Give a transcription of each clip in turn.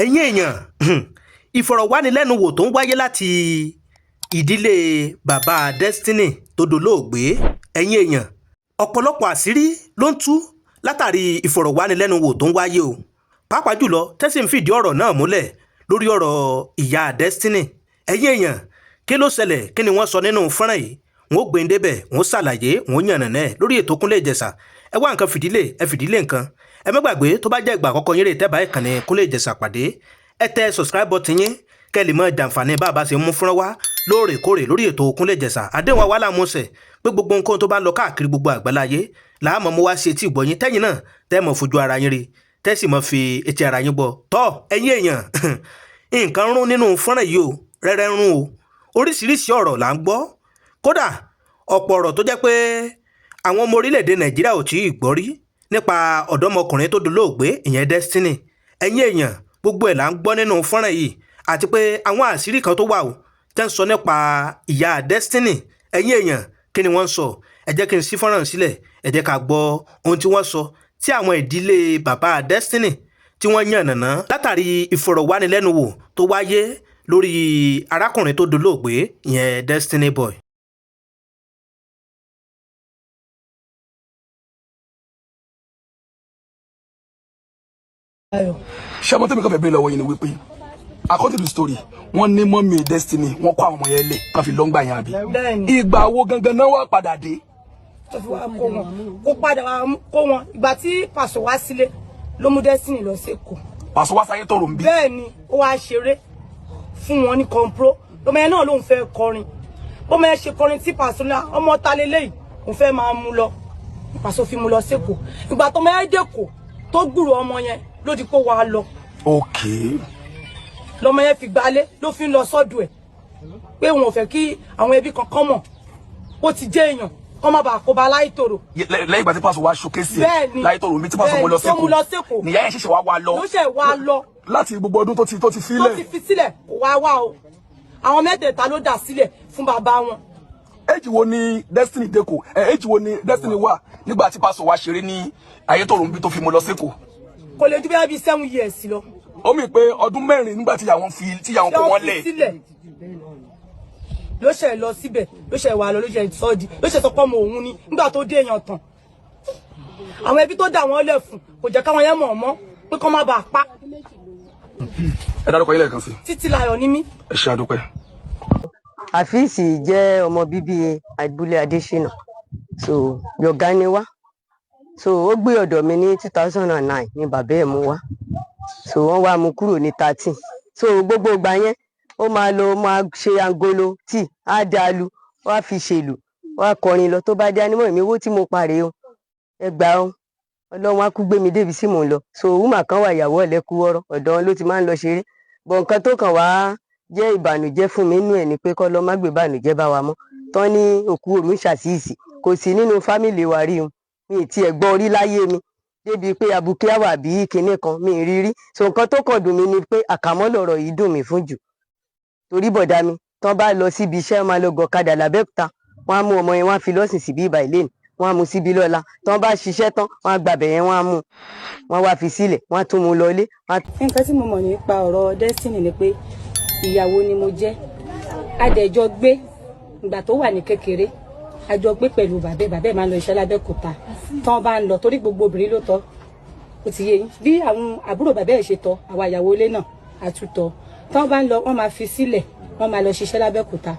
ẹ̀yin èèyàn ìfọ̀rọ̀wánilẹ́nuwò tó ń wáyé láti ìdílé bàbá Destiny tó dolóògbé. ẹ̀yin èèyàn ọ̀pọ̀lọpọ̀ àṣírí ló ń tú látàrí ìfọ̀rọ̀wánilẹ́nuwò tó ń wáyé o, pàápàá jùlọ tẹ́sí ń fìdí ọ̀rọ̀ náà múlẹ̀ lórí ọ̀rọ̀ ìyá Destiny. ẹ̀yin èèyàn kí ló ṣẹlẹ̀, kí ni wọ́n sọ nínú fọ́nrán yìí? wọ́n ó gbé ń débẹ̀, wọ́n ó ṣàlàyé, wọ́n ó yànnàná ẹ̀ lórí ètò Kúnlé Ìjẹ̀ṣà. ẹ wá nǹkan fìdílé, ẹ fìdílé nǹkan. ẹ má gbàgbé tó bá jẹ́ ìgbà àkọ́kọ́ yín rè tẹ́bà ìkànnì Kúnlé Ìjẹ̀ṣà pàdé, ẹ tẹ subscribe button yín kẹ́ lè mọ jàǹfààní bá a bá ṣe mú fúnra wá lóòrèkóòrè lórí ètò Kúnlé Ìjẹ̀ṣà. àdéhùn àwa làmúṣẹ̀ pé gbogbo nǹkan tó bá ń lọ káàkiri gbogbo àgbáláyé làámọ̀ mo wá sí etí ìgbọ̀yìn tẹ́yìn náà tẹ́ mọ̀ fojú ara yín rí, tẹ́ sì mọ̀ fi etí ara yín gbọ́. tọ́ ẹ̀yin èèyàn nǹkan rún nínú fọ́nrán yìí o, rẹ́rẹ́ rún o, oríṣiríṣi ọ̀rọ̀ là ń gbọ́, kódà ọ̀pọ̀ ọ̀rọ̀ tó jẹ́ pé àwọn ọmọ orílẹ̀-èdè Nàìjíríà ò tí ì gbọ́ rí nípa ọ̀dọ́mọkùnrin tó dolóògbé ìyẹn Destiny. ẹ̀yin èèyàn gbogbo ẹ̀ là ń gbọ́ nínú fọ́nrán yìí, àti pé àwọn àṣírí kan tó wà o tẹ́ ń sọ nípa ìyá Destiny. ẹ̀yin èèyàn kí ni wọ́n ń sọ? ẹ jẹ́ kí n ṣí fọ́nrán sílẹ̀, ẹ jẹ́ ká gbọ́ ohun tí wọ́n sọ tí àwọn ìdílé bàbá Destiny tí wọ́n yànnàná látàrí ìfọ̀rọ̀wánilẹ́nuwò tó wáyé lórí arákùnrin tó dolóògbé ìyẹn Destiny Boy. ṣé ọmọ tẹ́mi kan fẹ́ bẹ́ẹ̀ lọ́wọ́ yìí ni wípé according to the story wọ́n ní mọ́mí Destiny wọ́n kó àwọn ọmọ yẹn lé kan fi lọ́ngbà yẹn àbí ìgbà wo gangan náà wà padà dé. kó padà kó wọn ìgbà tí pàṣọ wá sílé ló mú Destiny lọ sẹ́kọ̀ọ́. pàṣọ wá sáyé tọrọ ń bí. bẹ́ẹ̀ ni ó wá ṣeré fún wọn ní kọ́ńpró lọ́mọ yẹn náà lòun fẹ́ kọrin bọ́mọ yẹn ṣe kọrin tí pàṣọ náà ọmọ ta lélẹ́yìí òun fẹ́ máa mú lọ pàṣọ fi mú lọ sẹ́kọ̀ọ́. ìgbà tọmọ yẹn dẹ́kọ̀ọ́ tó gbúrò ọmọ yẹn ló di kó wá lọ. okay. lọmọ yẹn fi gbalé ló fi ń lọ sọ́dọ̀ ẹ̀ pé wọn ò fẹ́ kí àwọn ẹbí kankan mọ̀ ó ti jẹ́ èèyàn kọ́ má bàa kó ba Láìtòrò. lẹ́yìn ìgbà tí pàṣẹ wa ṣókèsì ẹ̀ Láìtòrò mi tí pàṣẹ mo lọ sẹ́kọ̀ọ́ nìyá yẹn ṣẹ̀ṣẹ̀ wá lọ. ló ṣẹ̀ wá lọ. láti gbogbo ọdún tó ti filẹ̀. tó ti fi sílẹ̀ kò wá o àwọn mẹ́tẹ̀ẹ̀ta ló dà sílẹ̀ fún bàbá wọn. èjì wo ni Destiny dẹ́kọ̀ èjì wo ni Destiny wà nígbà tí pàṣẹ wa ṣeré ní Ayétòrò ń bí tó fi mo lọ sẹ́kọ̀ọ́. kò lè ju bí 7 years lọ. ó mì pé ọdún 4 nígbà tí àwọn kó wọn lẹ̀. ló ṣe lọ síbẹ̀ ló ṣe wà lọ ló ṣe sọ́ọ̀dì ló ṣe sọpọ́ mọ òun ni nígbà tó dé èèyàn tán àwọn ẹbí tó dà wọ́n lẹ̀ fún kò jẹ́ káwọn yẹn mọ̀ ọ́ mọ́ pé kọ́ má bàa pa. ẹ dárúkọ ilé kan sí. Títílayọ̀ ni mí. ẹ ṣe àdúpẹ́. Àfíìsì jẹ́ ọmọ bíbí Abúlé Adésínà, so yọ̀gá ni wá, so ó gbé ọ̀dọ̀ mi ní 2009 ni bàbá ẹ̀ mú wá, so wọ́n wá mú kúrò ní 13, so gbogbo ìgbà yẹn ó máa lọ máa ṣe angolo tí á dàlú wá fi ṣèlú wá kọrin lọ, tó bá dé anímọ̀ mi owó tí mo parẹ́ o ẹgbàá o Ọlọ́run á kú gbé mi débi sí mò ń lọ. so wúmà kan wà ìyàwó ọ̀lẹ́kú wọ́rọ́ ọ̀dọ̀ wọn ló ti máa ń lọ ṣeré, bọ̀ nǹkan tó kàn wá jẹ́ ìbànújẹ́ fún mi nínú ẹ̀ ni pé kọ́ lọ́ má gbé ìbànújẹ́ bá wa mọ́, tán ní òkú òru ń ṣàṣìṣì kò sí nínú fámìlì wa rí o, mi ì tiẹ̀ gbọ́ orí láyé mi débi pé abuké àwà bí kinní kan mi ì rí rí. so nǹkan tó kàn dùn mí ni pé àkàmọ́ lọ̀rọ̀ yìí dùn mí fún jù, torí bọ̀dá mi tán bá lọ síbi iṣẹ́ máa lọ gọ̀kadà l'Abẹ́òkúta, wọ́n á mú ọmọ yẹn wọ́n á fi lọ́sìn síbí ìbà ìlénì, wọ́n á mú síbi lọ́la, tán bá ṣiṣẹ́ tán wọ́n á gbàbẹ̀ yẹn wọ́n á mú wọ́n wá fi sílẹ̀ wọ́n á tún mú lọ ilé. nǹkan tí mo mọ̀ nípa ọ̀rọ̀ Destiny ni pé ìyàwó ni mo jẹ́, adẹ̀jọ́ gbé ìgbà tó wà ní kékeré àjọ gbé pẹ̀lú bàbá ẹ̀ máa ń lọ iṣẹ́ l'Abẹ́òkúta tán bá ń lọ torí gbogbo obìnrin ló tọ́ ó ti yé yín bí àwọn àbúrò bàbá ẹ̀ ṣe tọ́ àwa ìyàwó ilé náà àtútọ́ tán bá ń lọ wọ́n máa fi sílẹ̀ wọ́n máa lọ ṣiṣẹ́ l'Abẹ́òkúta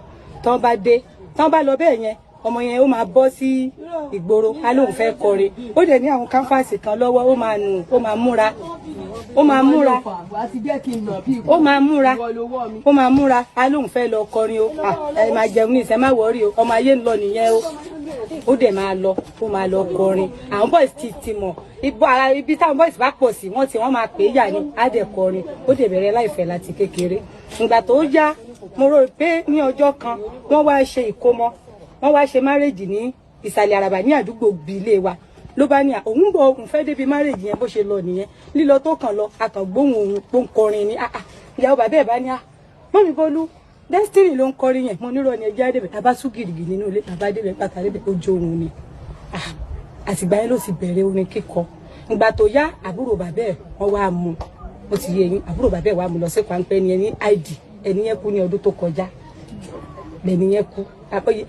tán bá dé tán bá lọ bẹ́ẹ̀ yẹn ọmọ yẹn ó máa bọ́ sí ìgboro á lóun fẹ́ kọrin ó dẹ̀ ní àwọn káńfàsì kan lọ́wọ́ ó máa nù ó máa múra á lóun fẹ́ lọ kọrin o ẹ máa jẹun ní ìṣẹ́ má wọ́ọ́rì o ọmọ ayé ń lọ nìyẹn o ó dẹ̀ máa lọ ó máa lọ kọrin. àwọn boys ti mọ̀ ibi táwọn boys bá pọ̀ sí wọ́n máa pè é yà ni á dẹ̀ kọrin ó dẹ̀ bẹ̀rẹ̀ láìfẹ́ láti kékeré. ìgbà tó yá mo rò pé ní ọjọ́ kan wọ́n wá ṣe ìkómọ wọ́n wá ṣe márèjì ní ìsàlẹ̀ àràbà ní àdúgbò ilé wa ló bá ní òun bọ̀ òun fẹ́ débi márèjì yẹn bó ṣe lọ nìyẹn lílọ tó kàn lọ akàngbóhùn òun tó ń kọrin ni ìyàwó bàbá ẹ̀ bá ní mọ́mí Bọ́lú Destiny ló ń kọrin yẹn mo nírọ̀ ni ẹjẹ́ àdébẹ̀ tá a bá sún gìrìgì nínú ilé bàbá débẹ̀ pàtàkì débẹ̀ ó jó òun ni àtìgbà yẹn ló sì bẹ̀rẹ̀ orin kíkọ. ìgbà tó yá àbúrò bàbá ẹ̀ wọ́n wá mú ó ti yé yín àbúrò bàbá ẹ̀ wá mú lọ sí pàǹpẹ́ ẹni ẹni id ẹni yẹn kú ní ọdún tó kọjá lẹ́ni yẹn kú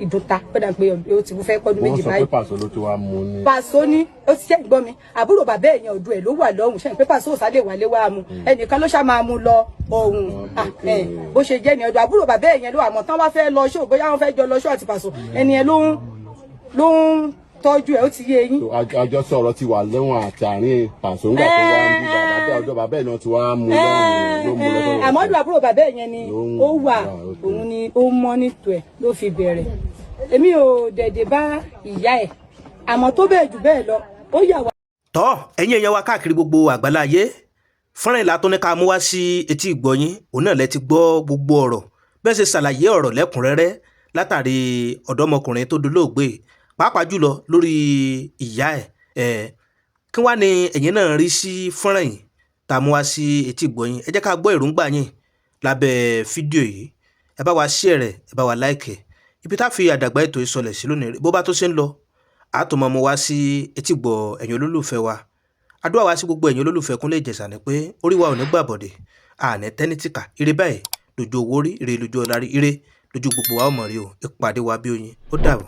ìdúnta ó dà pé ó ti fẹ́ pọ́dún méjì báyìí. wọ́n sọ pé Paso ló ti wá mú ní. Paso ní ó ti ṣe gbọ́ mi àbúrò bàbá ẹ̀yàn ọdún ẹ̀ ló wà lọ́hùn ṣe pé Paso òsàlẹ̀ wà lé wá mu ẹnìkan ló ṣá máa mú lọ ọ̀hún bó ṣe jẹ́ ní ọdún àbúrò bàbá ẹ̀yàn ló wà mọ́ tán wá fẹ́ lọ ṣó bóyá wọ́n fẹ́ jọ lọ ṣó àti Paso ẹni ẹ ló ń tọ́jú ẹ̀ ó ti yé yín. àjọsọ ọ̀rọ̀ ti wà lẹ́wọ̀n àti àárín Paso ńgbà tó wá ń bí bàbá ọjọ́ bàbá ẹ̀ náà ti wá mú lọ́rùn. àmọ́ ọdún àbúrò bàbá ẹ̀yẹn ni ó wà òun ni ó mọ́nítọ̀ ẹ̀ ló fi bẹ̀rẹ̀ èmi ò dẹ̀dẹ̀ bá ìyá ẹ̀ àmọ́ tó bẹ́ẹ̀ jù bẹ́ẹ̀ lọ ó yà wá. tọ́ ẹ̀yin èèyàn wa káàkiri gbogbo àgbáláyé fọ́nrán ìlà tó ní ká mú wá sí etí ìgbọ́yín òun náà lẹ ti gbọ́ gbogbo ọ̀rọ̀ bẹ́ẹ̀ ṣe ṣàlàyé ọ̀rọ̀ lẹ́kùnrẹ́rẹ́ látàrí ọ̀dọ́mọkùnrin tó dolóògbé pàápàá jùlọ lórí ìyá ẹ̀ kí wá ní ẹ̀yin náà rí sí fọ́nrán yìí tá a mú wá sí etí ìgbọ́yín ẹ jẹ́ ká gbọ́ èròǹgbà yín lábẹ́ fídíò yìí ẹ bá wa share rẹ̀ ẹ bá wa like ẹ̀ ibi tá a fi àdàgbà ètò ìsọlẹ̀ sí lónìí bó bá tó ṣe ń lọ àtòmọ́ mo wá sí etí gbọ́ ẹ̀yin olólùfẹ́ wa àdúrà wá sí gbogbo ẹ̀yin olólùfẹ́ Kúnlé Ìjẹ̀ṣà ni pé orí wa ò ní gbàbọ̀dẹ̀ àní tẹ́nítìkà ire báyìí lójú owó rí ire lójú ọlá rí ire lójú gbogbo wa ọmọ rí o ìpàdé wa bí oyin ó dàbọ̀.